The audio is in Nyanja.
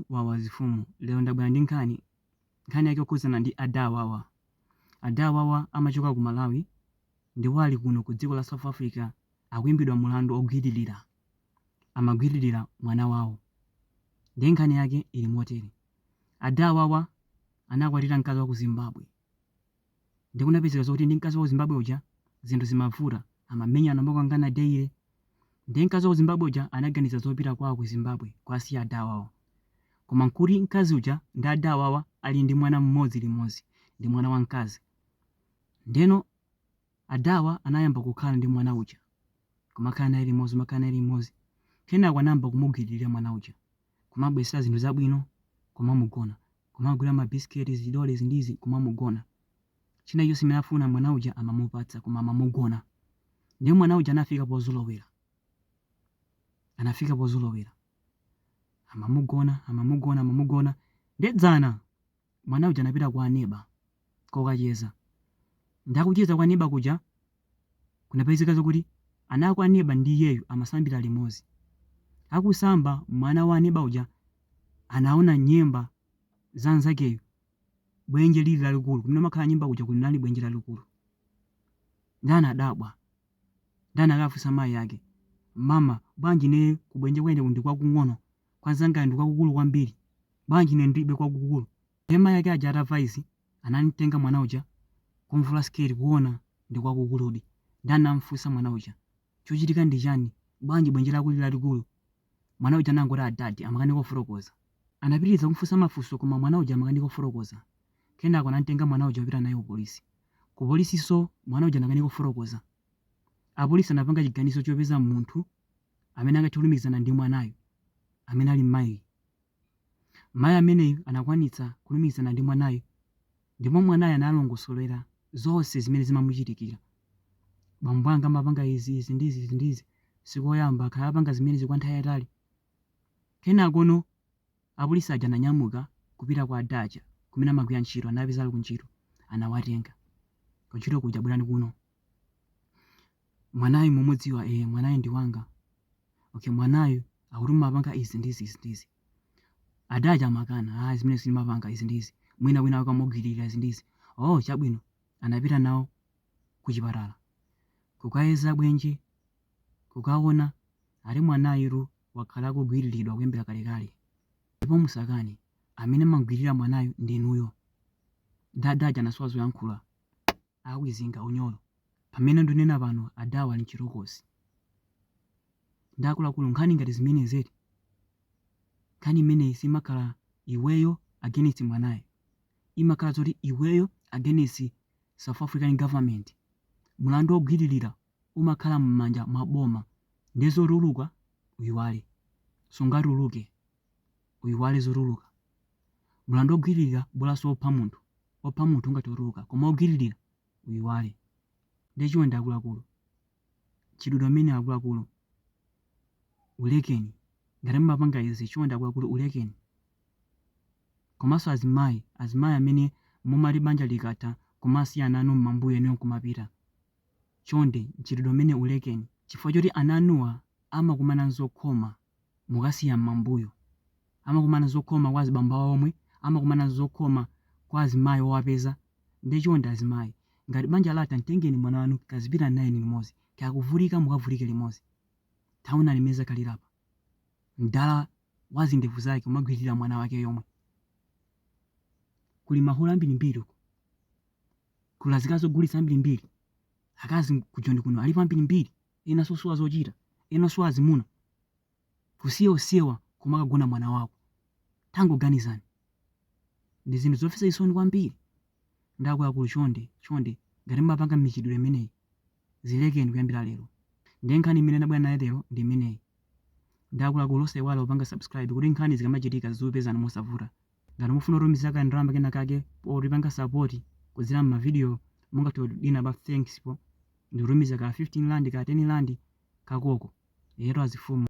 wawazifumu lero ndabwera ndi nkhani yake yokhuzana ndi adawawa. Adawawa amachoka ku Malawi ndipo ali kuno ku dziko la South Africa akuimbidwa mulandu ogwiririra amagwiririra mwana wawo. Ndi nkhani yake ili motere: adawawa anakwatira mkazi wa ku Zimbabwe ndi kunapezeka zokuti ndi mkazi wa ku Zimbabwe uja zinthu zimavuta, amamenyana mokangana deire. Ndi mkazi wa ku Zimbabwe uja anaganiza zopita kwawo ku Zimbabwe kwasiya adawawa, koma nkuti mkazi uja ndi adawawa ali ndi mwana mmodzi limodzi ndi mwana wamkazi. Ndeno adawa anayamba kukhala ndi mwana uja kumakhala naye limodzi kenako anayamba kumugwiririra mwana uja, kumabwesera zinthu zabwino, kumamugona, kumagula mabisiketi, zidole zindizi, kumamugona. China chonse chimene afuna mwana uja amamupatsa koma amamugona. Ndiye mwana uja anafika pozolowera amamugona. Ndedzana mwana uja anapita kwa aneba kokacheza. Ndakucheza kwa aneba kuja kunapezeka zokuti ana kwa aneba ndi iyeyo amasambira limodzi. Akusamba mwana wa aneba uja anaona nyemba za nzakeyo bwenje lili lalikulu, kumene makhala nyemba kuja kulinali bwenje lalikulu. Ndana adabwa, ndana akafunsa mayi yake, mama bwanji ne kubwenje kwene ndi kwakung'ono kwanzanga ndi kwakukulu kwambiri, bwanji ne ndibe kwakukulu. Ndiye mayi yake aja atamva izi anamtenga mwana uja kumvula siketi kuona ndi kwakukuludi. Ndana amfunsa mwana uja, chochitika ndi chani, bwanji bwenje lako lili lalikulu? Mwana uja anangoti adadi amakani kofotokoza. Anapitiriza kumfunsa mafunso koma mwana uja amakani kofotokoza. Kenako anamtenga mwana uja kupita naye ku polisi. Ku polisiso mwana uja anakani kofotokoza. Apolisi anapanga chiganizo chopeza munthu amene angatulumizana ndi mwanayo amene ali mayi. Mayi ameneyo anakwanitsa kulumizana ndi mwanayo, ndipo mwanayo analongosolera zonse zimene zimamuchitikira. Bambo anga amapanga izi ndizi, sikoyamba akhala apanga zimenezi kwa nthawi yayitali. Kenakono apolisi aja ananyamuka kupita kwa adaja kumene amagwira ntchito, anapeza ali kuntchito, anawatenga kuntchito kuja, bwerani kuno. Mwanayo mumudziwa? Mwanayo ndi wanga. Okay, mwanayo akuti mumapanga izi ndizi. Adaja amakana, zimene simapanga izi ndizi, mwina akamugwirira izi ndizi. Oh, chabwino. Anapita nawo ku chipatala kukayeza bwenje, kukaona ali mwanayiru wakhala akugwiriridwa kuyambira kalekale. Ndipo musakani amene amagwirira mwanayo ndinuyo. Adaja anasowa zoyankhula akuizinga unyolo. Pamene ndinena pano adawa ali mchirokosi. Ndakuluakulu nkhani ngati zimene zeti, nkhani imeneyi simakhala iweyo against mwanayo, imakhala zoti iweyo against South African government. Mulandu wogwiririra umakhala m'manja mwa boma, ndi zotuluka uyiwale, sungatuluke uyiwale zotuluka. Mulandu wogwiririra bweraso opha munthu ungatuluka, koma wogwiririra uyiwale. Ndichiwo ndi akuluakulu, chidudwa amene akuluakulu ulekeni. Ngati mumapanga izi chiwo ndi akuluakulu ulekeni. Komanso azimayi amene mumati banja likatha kumasiyana anu m'mambuyo eniyo kumapita, chonde chidudwa amene ulekeni, chifukwa choti ana anuwa amakumana nzokhoma mukasiya m'mambuyo, amakumana zokhoma kwa azibambo awo omwe, amakumana zokhoma kwa azimayi owapeza. Ndi chonde azimayi, ngati banja latha mtengeni mwana wanu kazipita naye limodzi, kakuvulika mukavulike limodzi. Taona limeza kalirapa mdala wazindevu zake umagwirira mwana wake yomwe. Kuli maholo ambirimbiri uko, kula zikazogulitsa ambirimbiri, akazi kujondi kuno alipo ambirimbiri, ena sosowa zochita, ena sowa azimuna, kusiyewa kumakagona mwana wako. Tangoganizani, ndi zinthu zofesa isoni kwambiri. Ndakuluakulu chonde ngati mumapanga michitidwe imeneyi zilekeni kuyambira lero. Ndi nkhani imene ndabwera nayo lero ndi imeneyi. Ndakuluakulu osaiwala kupanga subscribe kuti nkhani zikamachitika zizipezani mosavuta. Ngati mufuna kutumiza kandalama kena kake potipanga support kudzera m'mavideo mungathe kudina ba thanks po, ndi kutumiza ka 15 rand ka 10 rand kakoko. Ero azifumu.